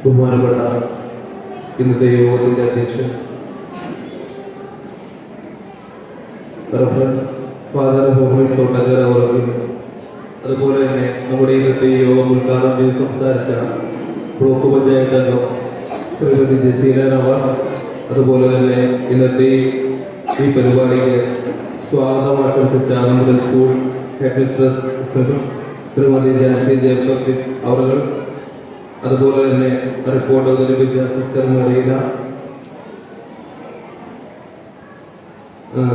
ബഹുമാനപ്പെട്ട ഇന്നത്തെ യോഗത്തിന്റെ അധ്യക്ഷൻ ഫാദർ ഹോമേഴ്സ് തോട്ടക്കര അവർക്ക്, അതുപോലെ തന്നെ നമ്മുടെ ഇന്നത്തെ യോഗം ഉദ്ഘാടനം ചെയ്ത് സംസാരിച്ച ബ്ലോക്ക് പഞ്ചായത്ത് അംഗം ശ്രീമതി ജസീല നവാസ്, അതുപോലെ തന്നെ ഇന്നത്തെ ഈ പരിപാടിക്ക് സ്വാഗതം ആശംസിച്ച നമ്മുടെ school headmistress Shrimati Jancy Jacob അവർ, അതുപോലെ തന്നെ റിപ്പോർട്ട് അവതരിപ്പിച്ച sister Marina,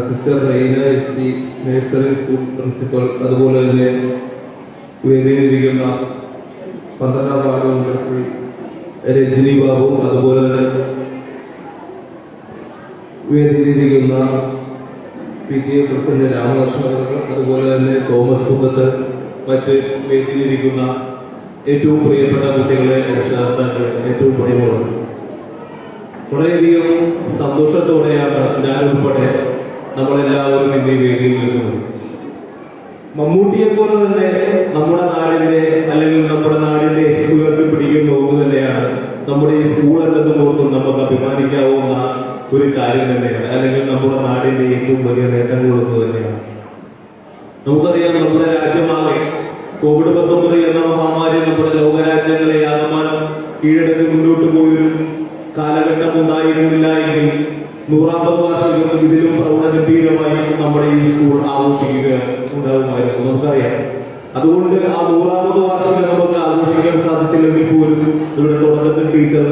sister Raina S T nursery school principal, അതുപോലെ തന്നെ വേദിയിലിരിക്കുന്ന 12ാം വാർഡ് മെമ്പർ ശ്രീ രജനി ബാബു, അതുപോലെ തന്നെ വേദിയിലിരിക്കുന്ന PTA പ്രസിഡന്റ് രാമകൃഷ്ണൻ, അതുപോലെ തന്നെ തോമസ് കുന്നത്ത്, മറ്റ് വേദിയിലിരിക്കുന്ന ഏറ്റവും പ്രിയപ്പെട്ട കുട്ടികളെ, രക്ഷകർത്താക്കൾ, ഏറ്റവും പ്രിയമുള്ളത്, വളരെയധികം സന്തോഷത്തോടെയാണ് ഞാൻ ഉൾപ്പെടെ നമ്മളെല്ലാവരും ഇന്ന് ഈ വേദിയിൽ നിൽക്കുന്നത്. മമ്മൂട്ടിയെ പോലെ തന്നെ നമ്മുടെ നാടിന്റെ അല്ലെങ്കിൽ നമ്മുടെ നാടിന്റെ യശസ്സുകൾക്ക് പിടിക്കുന്ന ഒന്ന് തന്നെയാണ് നമ്മുടെ ഈ സ്കൂൾ എന്നതും ഓർത്തും നമുക്ക് അഭിമാനിക്കാവുന്ന ഒരു കാര്യം തന്നെയാണ്, അല്ലെങ്കിൽ നമ്മുടെ നാടിന്റെ ഏറ്റവും വലിയ നേട്ടങ്ങളൊന്നു തന്നെയാണ്. നമുക്കറിയാം, നമ്മുടെ രാജ്യമാകെ COVID-19 എന്ന മഹാമാരി നമ്മുടെ ലോകരാജ്യങ്ങളെ ആകമാനം കീഴടക്കി മുന്നോട്ട് പോയൊരു കാലഘട്ടം ഉണ്ടായിരുന്നില്ല എങ്കിൽ 100ാമത് വാർഷികം ഇതിലും പ്രൗഢഗംഭീരമായി നമ്മുടെ ഈ സ്കൂൾ ആഘോഷിക്കുക ഉണ്ടാകുമായിരുന്നു. നമുക്കറിയാം, അതുകൊണ്ട് ആ 100ാമത് വാർഷികം നമുക്ക് ആഘോഷിക്കാൻ സാധിച്ചില്ലെങ്കിൽ പോലും ഇവിടെ തുടക്കത്തിൽ ടീച്ചർ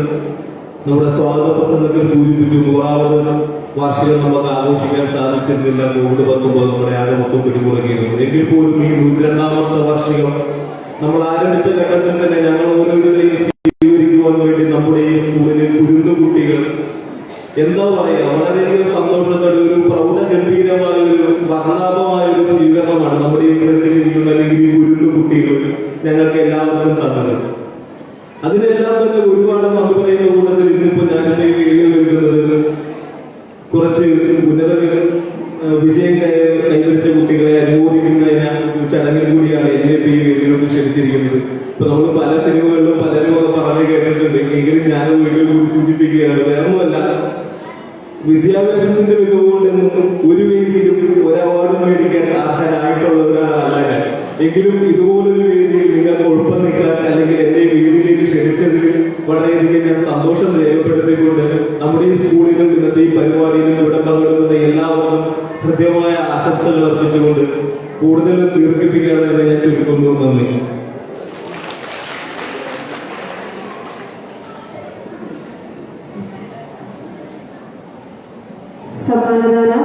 നമ്മുടെ സ്വാഗത പ്രസംഗത്തിൽ സൂചിപ്പിച്ചു, 100ാമത് വാർഷികം നമുക്ക് ആഘോഷിക്കാൻ സാധിച്ചിരുന്നില്ല, COVID-19 നമ്മുടെ ആകെ മൊത്തം പിടിമുറുകിയിരുന്നു. എങ്കിൽ പോലും ഈ 102ാമത്തെ വാർഷികം നമ്മൾ ആരംഭിച്ച ഘട്ടത്തിൽ തന്നെ ഞങ്ങൾ ഓരോരുത്തരെയും സ്വീകരിക്കുവാൻ വേണ്ടി നമ്മുടെ ഈ സ്കൂളിലെ കുരുന്നു കുട്ടികൾ എന്താ പറയാ, വളരെയധികം സന്തോഷത്തോടെ ഒരു പ്രൗഢഗംഭീരമായ ഒരു വർണ്ണാഭമായ ഒരു സ്വീകരണമാണ് നമ്മുടെ ഈ ഫ്രണ്ടിലിരിക്കുന്ന അല്ലെങ്കിൽ ഈ കുരുന്നു കുട്ടികൾ ഞങ്ങൾക്ക് എല്ലാവർക്കും തന്നത്. അതിനെല്ലാം തന്നെ ഒരുപാട് നന്ദി പറയുന്ന കൂട്ടത്തിൽ ഇന്നിപ്പോ ഞാൻ എന്റെ ഈ വീഡിയോ എടുക്കുന്നത് കുറച്ച് ഉന്നത വിജയം കൈവരിച്ച കുട്ടികളെ അനുമോദിക്കുന്ന ചടങ്ങിൽ കൂടിയാണ് എന്നെ ഈ വീഡിയോക്ക് ക്ഷണിച്ചിരിക്കുന്നത്. ഇപ്പൊ നമ്മൾ പല സിനിമകളിലും പലരും ഒക്കെ പറഞ്ഞു കേട്ടിട്ടുണ്ട്, എങ്കിലും ഞാൻ വീഡിയോ കൂടി സൂചിപ്പിക്കുകയാണ്. വേറൊന്നുമല്ല, വിദ്യാഭ്യാസത്തിന്റെ മികവുകൊണ്ടൊന്നും ഒരു വേദിയിലും ഒരു അവാർഡും മേടിക്കാൻ അർഹരായിട്ടുള്ള ഒരാളല്ല ഞാൻ. എങ്കിലും ഇതുപോലൊരു വേദിയിൽ നിങ്ങൾക്ക് ഒപ്പം നിൽക്കാൻ അല്ലെങ്കിൽ എന്റെ വീടിലേക്ക് ക്ഷണിച്ചതിൽ വളരെയധികം ഞാൻ സന്തോഷം രേഖപ്പെടുത്തിക്കൊണ്ട് നമ്മുടെ ഈ സ്കൂളിലും ഇന്നത്തെ ഈ പരിപാടിയിലും ഇവിടെ പങ്കെടുക്കുന്ന എല്ലാവർക്കും കൃത്യമായ ആശംസകൾ അർപ്പിച്ചുകൊണ്ട് കൂടുതൽ ദീർഘിപ്പിക്കാതെ ഞാൻ ചുരുക്കുന്നു. നന്ദി. സമ്മാനദാനം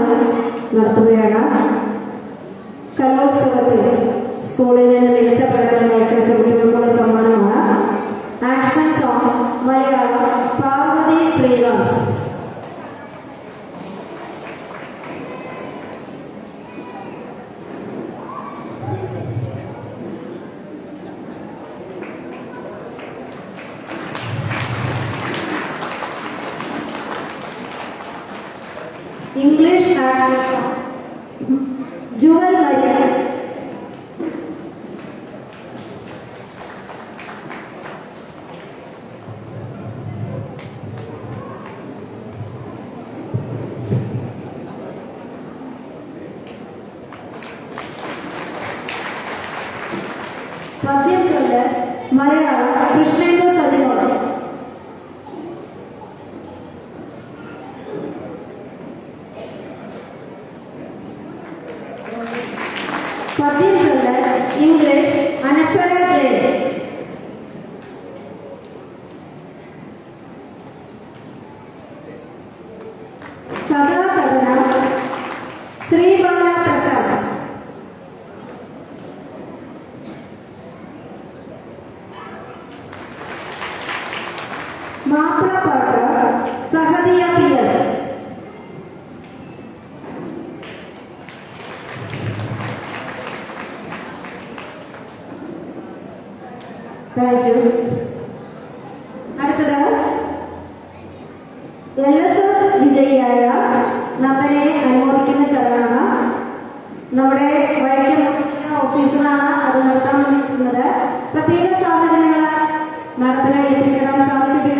നടത്തുകയാണ്. കലോത്സവത്തിൽ സ്കൂളിൽ നിന്ന് മികച്ച പ്രകടനം കാഴ്ചവെച്ച കുട്ടികൾക്കുള്ള സമ്മാനമാണ് action song Malayalam Parvathy Sreekanth. English action song Jewel Maria. പദ്യം ചൊല്ല് മലയാളം കൃഷ്ണേന്ദ്ര സജിനോട്. പദ്യം ചൊല്ല് ഇംഗ്ലീഷ് അനശ്വര ജയ. കഥാകഥന ശ്രീബാല പ്രസാദ്. മാപ്പിളപ്പാട്ട് സഹദിയ PS. Thank you. അടുത്തത് LSS വിജയിയായ നന്ദനെ അനുമോദിക്കുന്ന ചടങ്ങാണ്. നമ്മുടെ വൈക്കം ഓഫീസറാണ് അത് നടത്താൻ വേണ്ടിയിരിക്കുന്നത്. പ്രത്യേക സാഹചര്യങ്ങൾ നടപ്പിലായി എത്തിക്കാൻ സാധിച്ചിട്ടില്ല.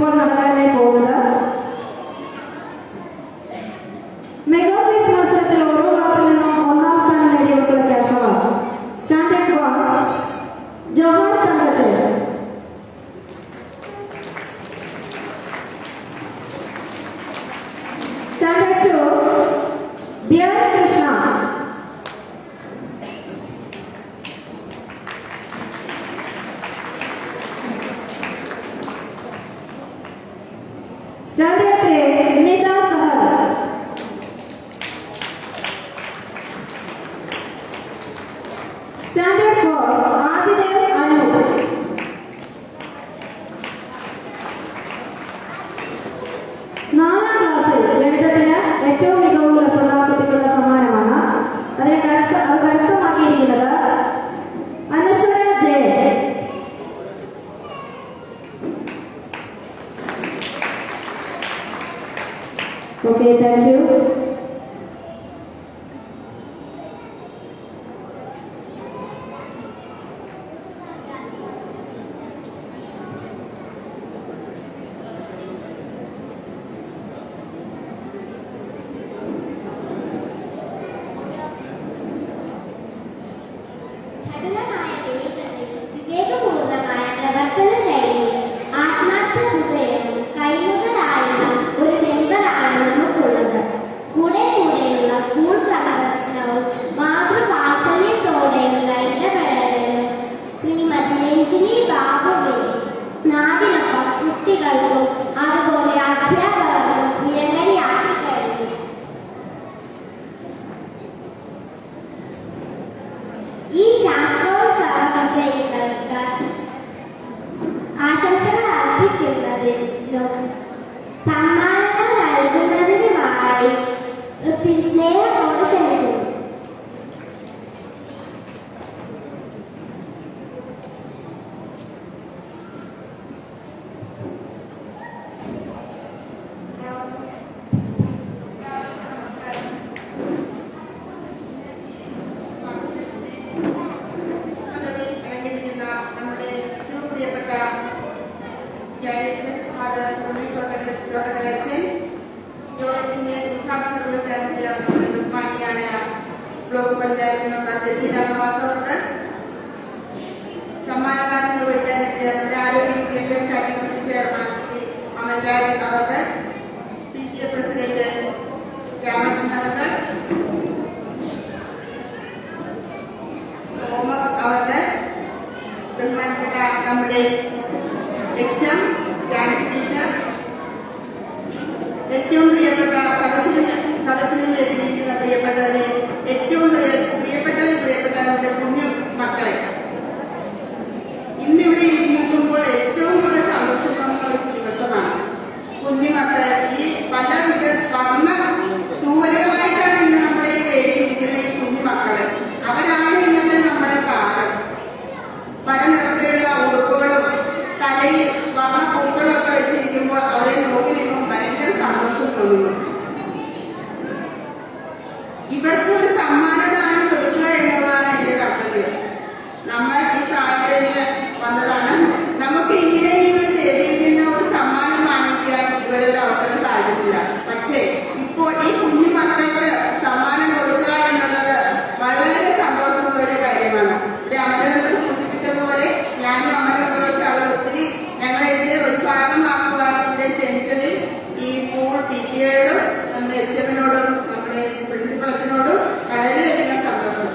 ഇപ്പോൾ നടക്കാനായി പോകുന്നത്. മെഗാ ക്വിസ് മത്സരത്തിൽ ഓരോ ക്ലാസ്സിൽ നിന്നും ഒന്നാം സ്ഥാനം നേടിയ മക്കളുടെ cash award. Standard 1 Johar Thankachan, standard 2 Dhyan Krishna, standard 3 Nitha Sahal, standard 4 Adidev Anu, നാലാം ക്ലാസ്സിൽ ഗണിതത്തിന് ഏറ്റവും മികവ് പുലർത്തുന്ന കുട്ടികളുടെ സമ്മാനമാണ്. അത് കരസ്ഥമാക്കിയിരിക്കുന്നത് Anaswara Jayan. Okay, thank you. ചടുലമായ വേഗതയിൽ വിവേകപൂർണമായ പ്രവർത്തന ശൈലിയിൽ ആത്മാർത്ഥ ഹൃദയവും കൈമുതലായുള്ള ഒരു മെമ്പറാണ് നമുക്കുള്ളത്. കൂടെയുള്ള സ്കൂൾ സന്ദർശനവും മാതൃവാത്സല്യത്തോടെയുള്ള ഇടപെടലും ശ്രീമതി രഞ്ജിനി ബാബുവിനെ നാടിനൊപ്പം കുട്ടികൾക്കും അതുപോലെ അധ്യാപകർക്കും പ്രിയങ്കരിയാക്കി കഴിഞ്ഞു. ഈ ശാസ്ത്രോത്സവ വിജയികൾക്ക് ആശംസകൾ അർപ്പിക്കുന്നതിനും സമ്മാനങ്ങൾ നൽകുന്നതിനുമായി ഒത്തിരി സ്നേഹത്തോടെ ക്ഷണിക്കുന്നു. നമ്മുടെ ഏറ്റവും പ്രിയപ്പെട്ട ജയലക്ഷൻ തോട്ടക്കലച്ചൻ, യോഗത്തിന്റെ ഉദ്ഘാടനം നിർവഹിച്ച നമ്മുടെ ബഹുമാനിയായ ബ്ലോക്ക് പഞ്ചായത്ത് മെമ്പർ ജസീനവാസ് അവർക്ക്, സമ്മാനദാനം നിർവഹിക്കാനെത്തിയ നമ്മുടെ ആരോഗ്യ വിദ്യാഭ്യാസ കമ്മിറ്റി ചെയർമാൻ ശ്രീ അമൽരാജ് അവർക്ക്, PTA പ്രസിഡന്റ് രാമകൃഷ്ണൻ അവർക്ക്, തോമസ് അവർക്ക്, ബഹുമാനപ്പെട്ട നമ്മുടെ HM ഡാൻസ് ടീച്ചർ, ഏറ്റവും പ്രിയപ്പെട്ട സദസ്സിലും എത്തിയിരിക്കുന്ന പ്രിയപ്പെട്ടവരെ, ഏറ്റവും പ്രിയപ്പെട്ടവരുടെ കുഞ്ഞു മക്കളെ, ഇന്നിവിടെ നിൽക്കുമ്പോൾ ഏറ്റവും കൂടുതൽ സന്തോഷം തോന്നുന്ന ഒരു ദിവസമാണ്. കുഞ്ഞുമക്കൾ ഈ പലവിധ വർണ്ണ തൂവലുകളായിട്ടാണ് ഇന്ന് നമ്മുടെ ഈ വേദിയിരിക്കുന്ന ഈ കുഞ്ഞുമക്കള്. അവരാണ് ഇന്നത്തെ നമ്മുടെ കാലം. പല നിറത്തിലുള്ള ഉടുപ്പുകളും തലയിൽ വർണ്ണപ്പൂക്കളും ഒക്കെ വെച്ചിരിക്കുമ്പോൾ അവരെ നോക്കി നിൽക്കുമ്പോൾ ഭയങ്കര സന്തോഷം തോന്നുന്നു. ഇവർക്ക് ഒരു സമ്മാനദാനം കൊടുക്കുക എന്നുള്ളതാണ് എന്റെ കർത്തവ്യം. നമ്മൾ ഈ പ്രായത്തിലേക്ക് വന്നതാണ്. നമുക്ക് ഇങ്ങനെ ഈ ഒരു വേദിയിൽ നിന്ന് ഒരു സമ്മാനം വാങ്ങിക്കാൻ ഇതുവരെ ഒരു അവസരം സാധിക്കില്ല. പക്ഷേ ഇപ്പോൾ ഈ കുഞ്ഞു മക്കൾക്ക് സമ്മാനം കൊടുക്കുക എന്നുള്ളത് വളരെ സന്തോഷമുള്ള ഒരു കാര്യമാണ്. ഇവിടെ അമലമെമ്പർ സൂചിപ്പിച്ചതുപോലെ ഞാനും അമലമെമ്പറൊക്കെ ആളുകൾ ഒത്തിരി ഞങ്ങളെതിരെ ഒരു ഭാഗമാക്കുവാൻ ഇവിടെ ക്ഷണിച്ചതിൽ ഈ സ്കൂൾ PTA-യോടും നമ്മുടെ HM-നോടും നമ്മുടെ പ്രിൻസിപ്പൽ അച്ഛനോടും വളരെയധികം സന്തോഷം.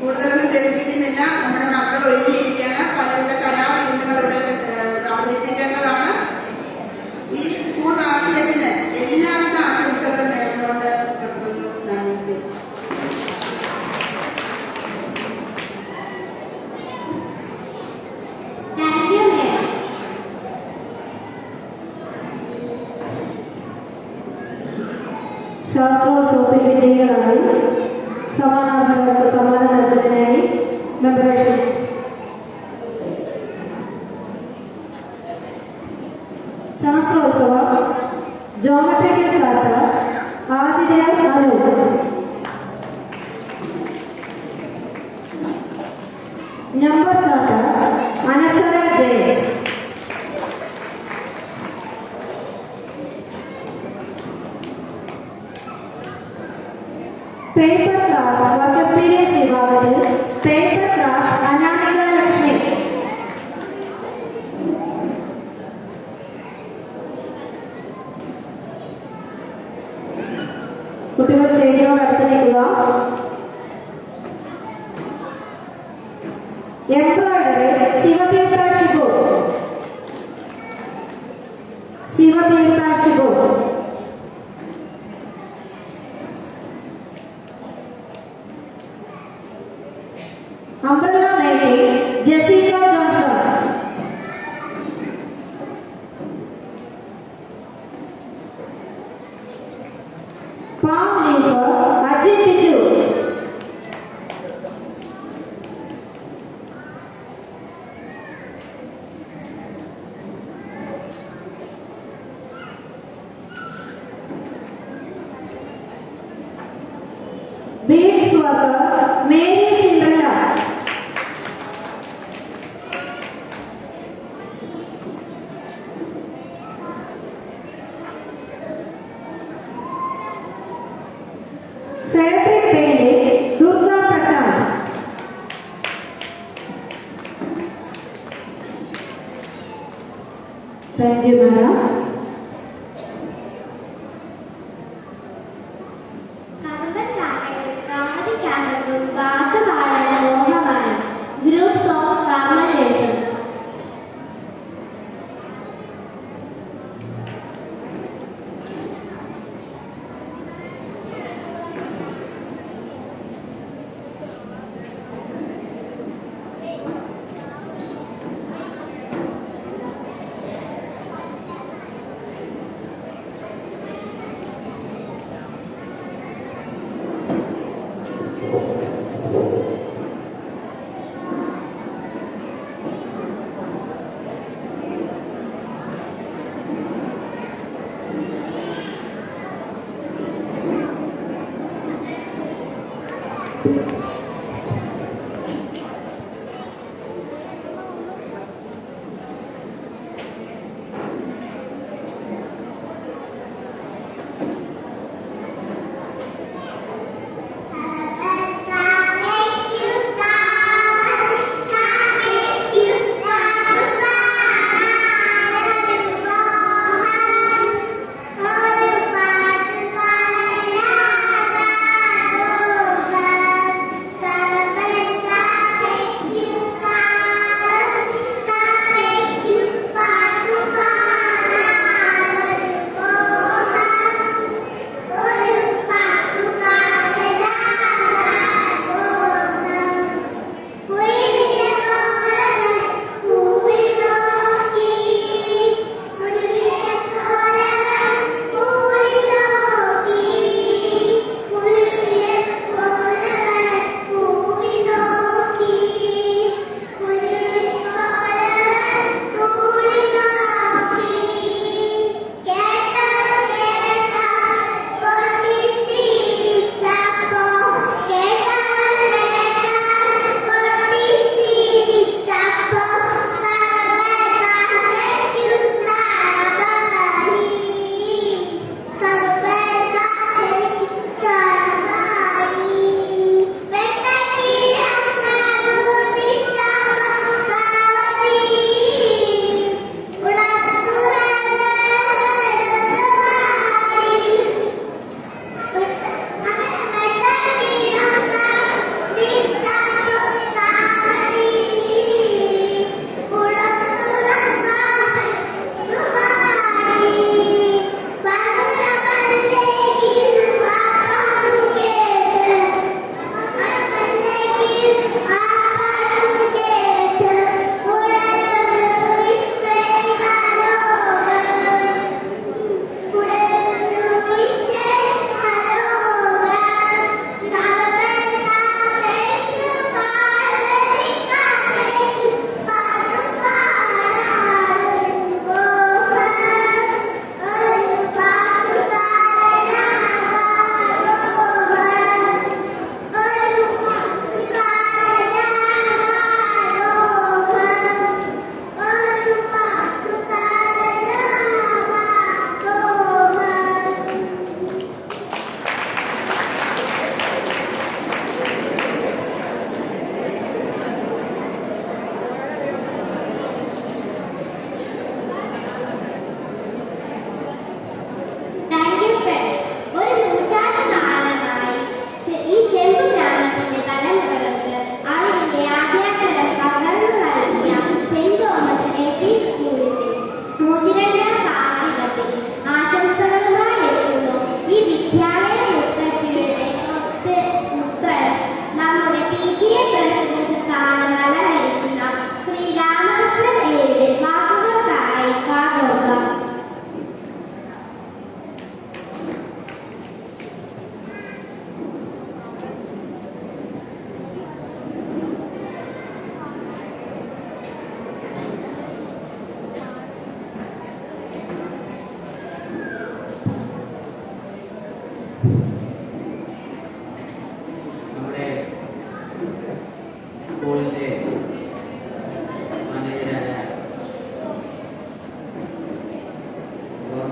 കൂടുതലൊന്നും ധരിപ്പിക്കുന്നില്ല. നമ്മുടെ മക്കൾ ഒരുങ്ങിയിരിക്കുകയാണ്. പലവിധ കലാവിരുന്നുകളുടെ അവതരിപ്പിക്കേണ്ടതാണ്. ഈ സ്കൂൾ വാർഷികത്തിന് എല്ലാവിധ ആശംസകളും നേർന്നുകൊണ്ട് നിർത്തുന്നു. നന്ദി. Thank you, ma'am. ശാസ്ത്രോത്സവത്തിൽ വിജയികളായി സമ്മാനാർഹർക്ക് സമ്മാനം നൽകുന്നതിനായി മെമ്പറേഷൻ ശാസ്ത്രോത്സവ geometrical chart Adidev Anu, number chart Anaswara Jayan, paper craft work experience വിഭാഗത്തിൽ പേപ്പർ ക്രാഫ്റ്റ് അനാമിക ലക്ഷ്മി. കുട്ടികൾ സ്റ്റേജിനോട് അടുത്ത് നിൽക്കുക. Embroidery Shivatheertha Shibu. Shivatheertha Shibu. Umbrella making Jessica Johnson. Palm leaf Ajith Biju. Beads worker Mary Cinderella. Fabric painting Durga Prasad. Thank you madam. കർമ്മക്കാരക്കും പാട്ട് പാടാൻ മോഹമാണ്. ഗ്രൂപ്പ് സോങ് കർമ്മരേഷൻ.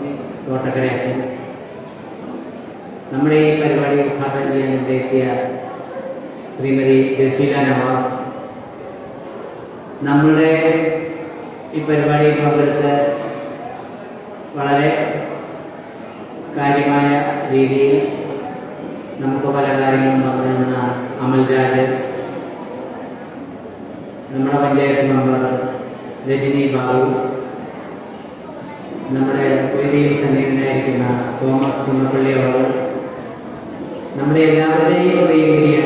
വർഗീസ് തോട്ടക്കര അച്ഛൻ, നമ്മുടെ ഈ പരിപാടി ഉദ്ഘാടനം ചെയ്യാൻ എത്തിയ ശ്രീമതി ജസീല നവാസ്, നമ്മളുടെ ഈ പരിപാടിയിൽ പങ്കെടുത്ത് വളരെ കാര്യമായ രീതിയിൽ നമുക്ക് പല കാര്യങ്ങളും പറഞ്ഞു തന്ന അമൽരാജ്, നമ്മുടെ പഞ്ചായത്ത് മെമ്പർ രജനി ബാബു, നമ്മുടെ വേദിയിൽ സന്നിഹിതനായിരിക്കുന്ന തോമസ് കുന്നപ്പള്ളി അവർ, നമ്മുടെ എല്ലാവരുടെയും പ്രിയങ്കരിയായ